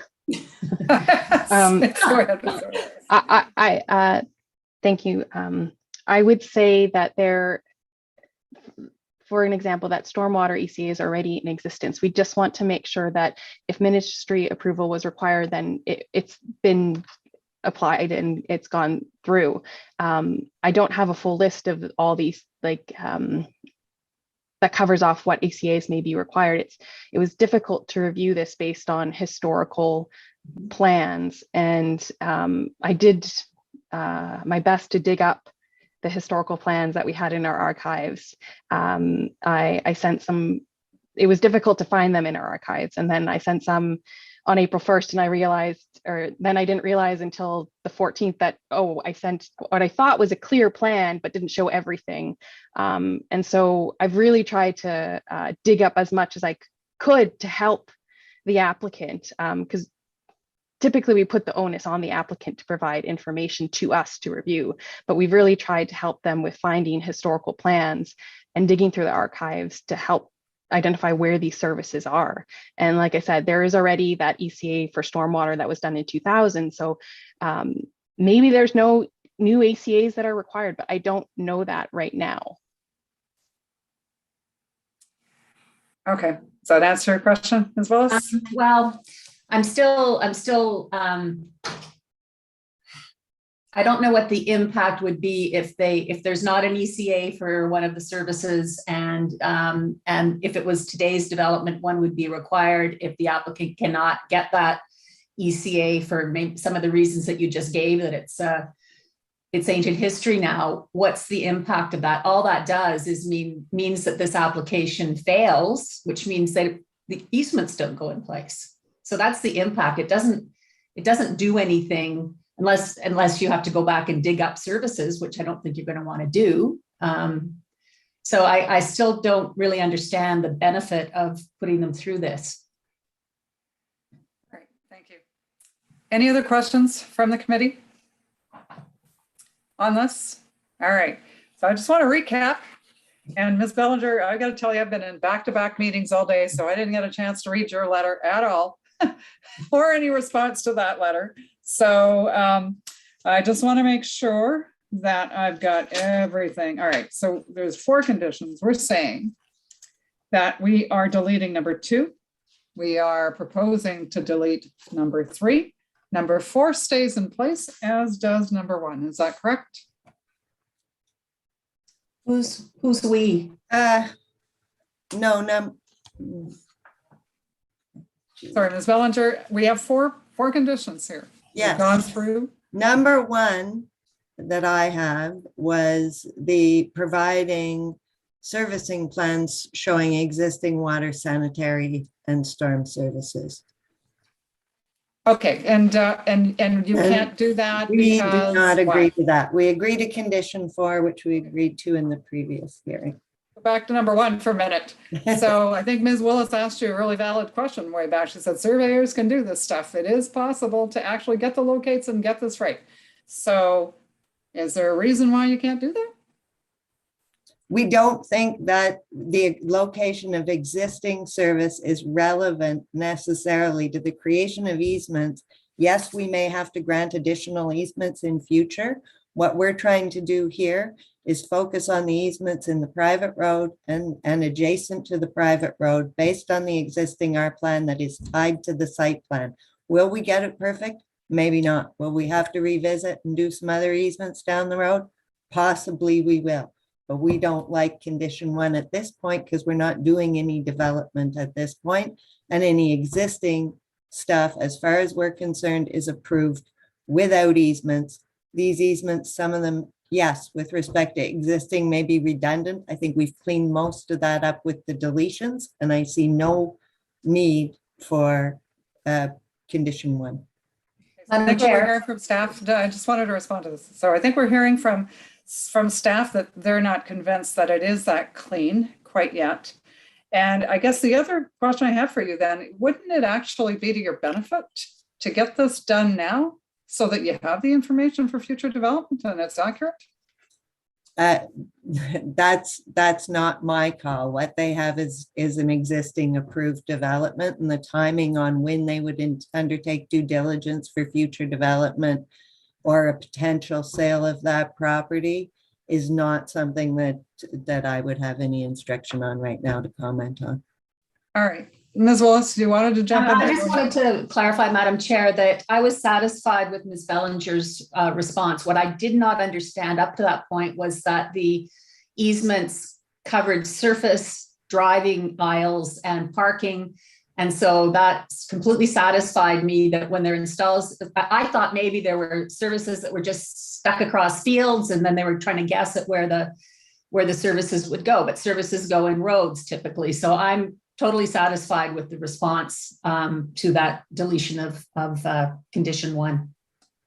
Thank you. I would say that for an example, that stormwater ECA is already in existence. We just want to make sure that if ministry approval was required, then it's been applied and it's gone through. I don't have a full list of all these that covers off what ACAs may be required. It was difficult to review this based on historical plans, and I did my best to dig up the historical plans that we had in our archives. I sent some. It was difficult to find them in our archives, and then I sent some on April 1st, and I realized, or then I didn't realize until the 14th that, oh, I sent what I thought was a clear plan, but didn't show everything. And so I've really tried to dig up as much as I could to help the applicant, because typically we put the onus on the applicant to provide information to us to review, but we've really tried to help them with finding historical plans and digging through the archives to help identify where these services are. And like I said, there is already that ECA for stormwater that was done in 2000. So maybe there's no new ACAs that are required, but I don't know that right now. Okay, does that answer your question, Ms. Willis? Well, I'm still, I don't know what the impact would be if there's not an ECA for one of the services, and if it was today's development, one would be required. If the applicant cannot get that ECA for maybe some of the reasons that you just gave, that it's ancient history now, what's the impact of that? All that does is means that this application fails, which means that the easements don't go in place. So that's the impact. It doesn't do anything unless you have to go back and dig up services, which I don't think you're going to want to do. So I still don't really understand the benefit of putting them through this. Great, thank you. Any other questions from the committee on this? All right, so I just want to recap. And Ms. Bellinger, I got to tell you, I've been in back-to-back meetings all day, so I didn't get a chance to read your letter at all or any response to that letter. So I just want to make sure that I've got everything. All right, so there's 4 conditions. We're saying that we are deleting number 2. We are proposing to delete number 3. Number 4 stays in place, as does number 1. Is that correct? Who's we? No. Sorry, Ms. Bellinger, we have four conditions here. Yes. We've gone through. Number 1 that I have was the providing servicing plans showing existing water, sanitary, and storm services. Okay, and you can't do that We because do not agree what? to that. We agree to condition 4, which we agreed to in the previous hearing. Go back to number 1 for a minute. So I think Ms. Willis asked you a really valid question way back. She said surveyors can do this stuff. It is possible to actually get the locates and get this right. So is there a reason why you can't do that? We don't think that the location of existing service is relevant necessarily to the creation of easements. Yes, we may have to grant additional easements in future. What we're trying to do here is focus on the easements in the private road and adjacent to the private road based on the existing R plan that is tied to the site plan. Will we get it perfect? Maybe not. Will we have to revisit and do some other easements down the road? Possibly we will. But we don't like condition 1 at this point because we're not doing any development at this point, and any existing stuff, as far as we're concerned, is approved without easements. These easements, some of them, yes, with respect to existing, may be redundant. I think we've cleaned most of that up with the deletions, and I see no need for condition 1. I think we're hearing from staff. I just wanted to respond to this. So I think we're hearing from staff that they're not convinced that it is that clean quite yet. And I guess the other question I have for you then, wouldn't it actually be to your benefit to get this done now so that you have the information for future development and it's accurate? That's not my call. What they have is an existing approved development, and the timing on when they would undertake due diligence for future development or a potential sale of that property is not something that I would have any instruction on right now to comment on. All right. Ms. Willis, you wanted to jump in? I just wanted to clarify, Madam Chair, that I was satisfied with Ms. Bellinger's response. What I did not understand up to that point was that the easements covered surface driving aisles and parking. And so that's completely satisfied me that when they're installed, I thought maybe there were services that were just stuck across fields and then they were trying to guess at where the services would go, but services go in roads typically. So I'm totally satisfied with the response to that deletion of condition 1.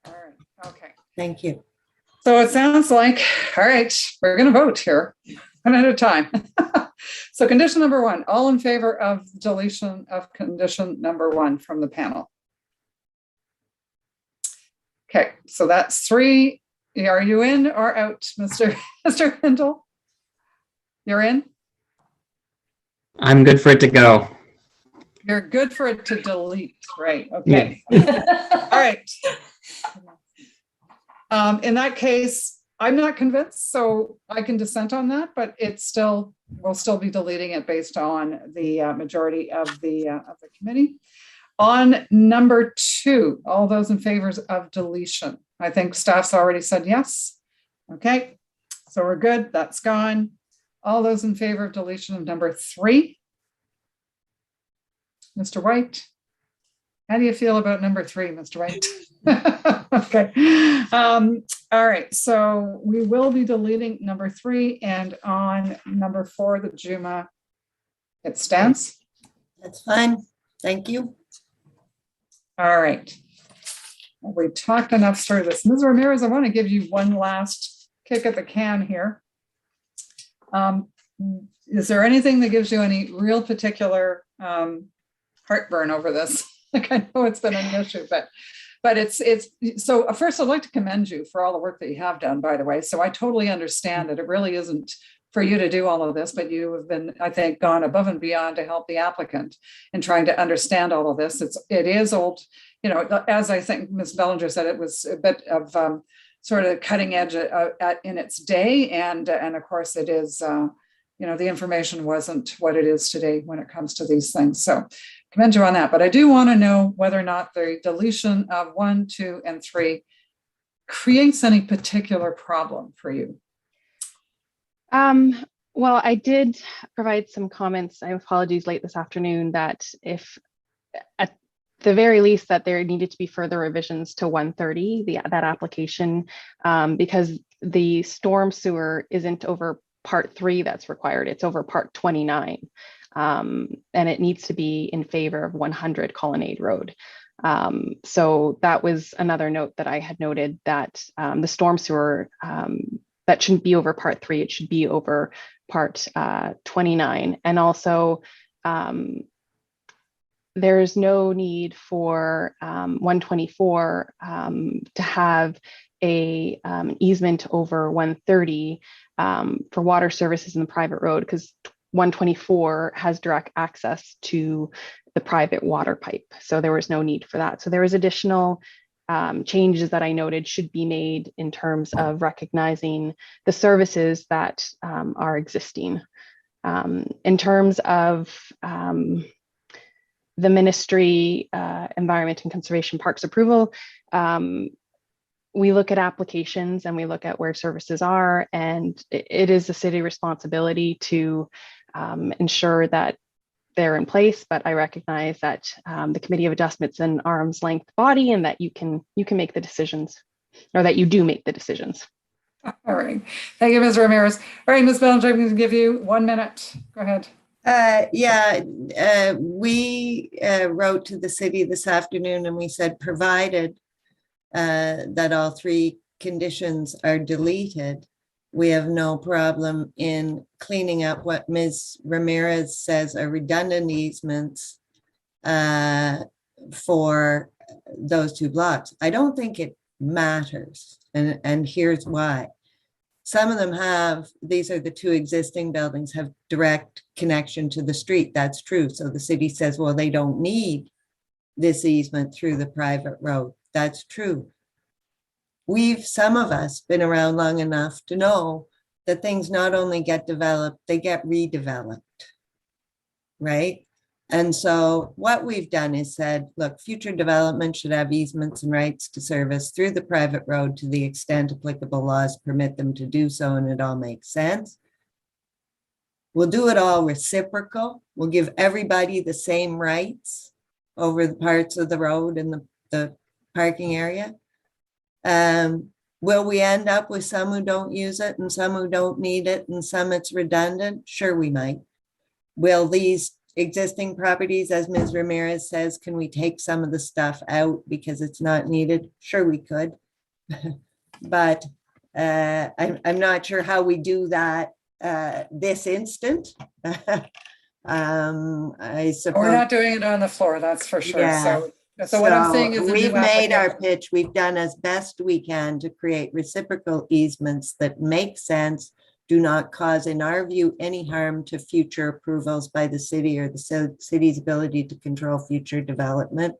All right, okay. Thank you. So it sounds like, all right, we're going to vote here, one at a time. So condition number 1, all in favor of deletion of condition number 1 from the panel? Okay, so that's 3. Are you in or out, Mr. Hindle? You're in? I'm good for it to go. You're good for it to delete, right? Okay. All right. In that case, I'm not convinced, so I can dissent on that, but we'll still be deleting it based on the majority of the committee. On number 2, all those in favor of deletion. I think staff's already said yes. Okay, so we're good. That's gone. All those in favor of deletion of number 3. Mr. White, how do you feel about number 3, Mr. White? Okay. All right. So we will be deleting number 3, and on number 4, the Juma, it stands. That's fine. Thank you. All right. We talked enough through this. Ms. Ramirez, I want to give you one last kick at the can here. Is there anything that gives you any real particular heartburn over this? Like, I know it's been an issue, but it's so first I'd like to commend you for all the work that you have done, by the way. So I totally understand that it really isn't for you to do all of this, but you have been, I think, gone above and beyond to help the applicant in trying to understand all of this. It is old, you know, as I think Ms. Bellinger said, it was a bit of sort of cutting edge in its day, and of course it is. You know, the information wasn't what it is today when it comes to these things. So commend you on that. But I do want to know whether or not the deletion of 1, 2, and 3 creates any particular problem for you. Well, I did provide some comments. I apologize late this afternoon that if at the very least that there needed to be further revisions to 130, that application, because the storm sewer isn't over part 3 that's required, it's over part 29. And it needs to be in favor of 100 Colonnade Road. So that was another note that I had noted, that the storm sewer, that shouldn't be over part 3, it should be over part 29. And also there's no need for 124 to have an easement over 130 for water services in the private road, because 124 has direct access to the private water pipe. So there was no need for that. So there was additional changes that I noted should be made in terms of recognizing the services that are existing. In terms of the Ministry Environment and Conservation Parks approval, we look at applications and we look at where services are, and it is the city responsibility to ensure that they're in place. But I recognize that the Committee of Adjustments an arm's length body, and that you can make the decisions, or that you do make the decisions. All right. Thank you, Ms. Ramirez. All right, Ms. Bellinger, I'm going to give you 1 minute. Go ahead. We wrote to the city this afternoon and we said, provided that all 3 conditions are deleted, we have no problem in cleaning up what Ms. Ramirez says are redundant easements for those 2 blocks. I don't think it matters, and here's why. Some of them these are the 2 existing buildings, have direct connection to the street. That's true. So the city says, well, they don't need this easement through the private road. That's true. Some of us, been around long enough to know that things not only get developed, they get redeveloped, right? And so what we've done is said, look, future development should have easements and rights to service through the private road to the extent applicable laws permit them to do so, and it all makes sense. We'll do it all reciprocal. We'll give everybody the same rights over the parts of the road and the parking area. Will we end up with some who don't use it and some who don't need it and some it's redundant? Sure, we might. Will these existing properties, as Ms. Ramirez says, can we take some of the stuff out because it's not needed? Sure, we could. But I'm not sure how we do that this instant. I suppose. We're not doing it on the floor, that's for sure. Yeah. So what I'm saying is a we've new made our application. pitch. We've done as best we can to create reciprocal easements that make sense, do not cause, in our view, any harm to future approvals by the city or the city's ability to control future development.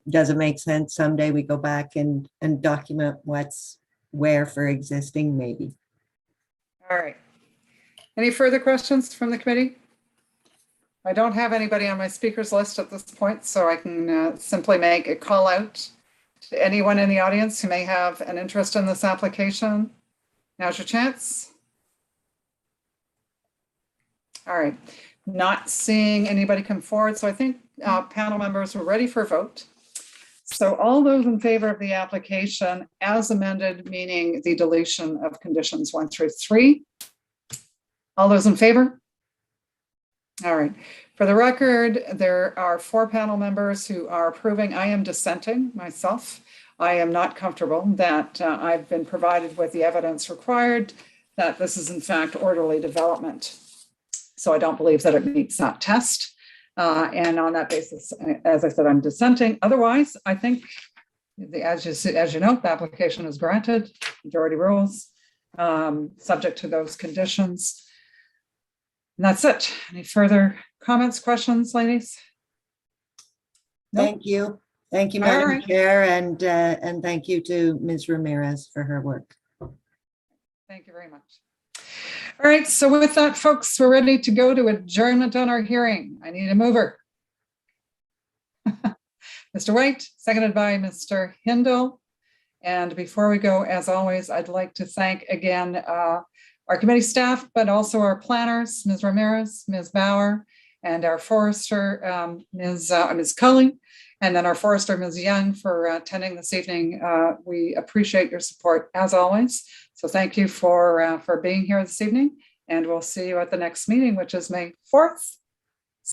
Does it make sense? Someday we go back and document what's where for existing, maybe. All right. Any further questions from the committee? I don't have anybody on my speakers list at this point, so I can simply make a call out to anyone in the audience who may have an interest in this application. Now's your chance. All right, not seeing anybody come forward, so I think panel members are ready for a vote. So all those in favor of the application as amended, meaning the deletion of conditions 1 through 3. All those in favor? All right. For the record, there are 4 panel members who are approving. I am dissenting myself. I am not comfortable that I've been provided with the evidence required that this is in fact orderly development. So I don't believe that it meets that test. And on that basis, as I said, I'm dissenting. Otherwise, I think, as you know, the application is granted, majority rules, subject to those conditions. And that's it. Any further comments, questions, ladies? Nope. Thank you. Thank you, All Madam right. Chair, and thank you to Ms. Ramirez for her work. Thank you very much. All right, so with that, folks, we're ready to go to adjournment on our hearing. I need a mover. Mr. White, seconded by Mr. Hindle. And before we go, as always, I'd like to thank again our committee staff, but also our planners, Ms. Ramirez, Ms. Bauer, and our forester, Ms. Cully, and then our forester, Ms. Young, for attending this evening. We appreciate your support as always. So thank you for being here this evening, and we'll see you at the next meeting, which is May 4th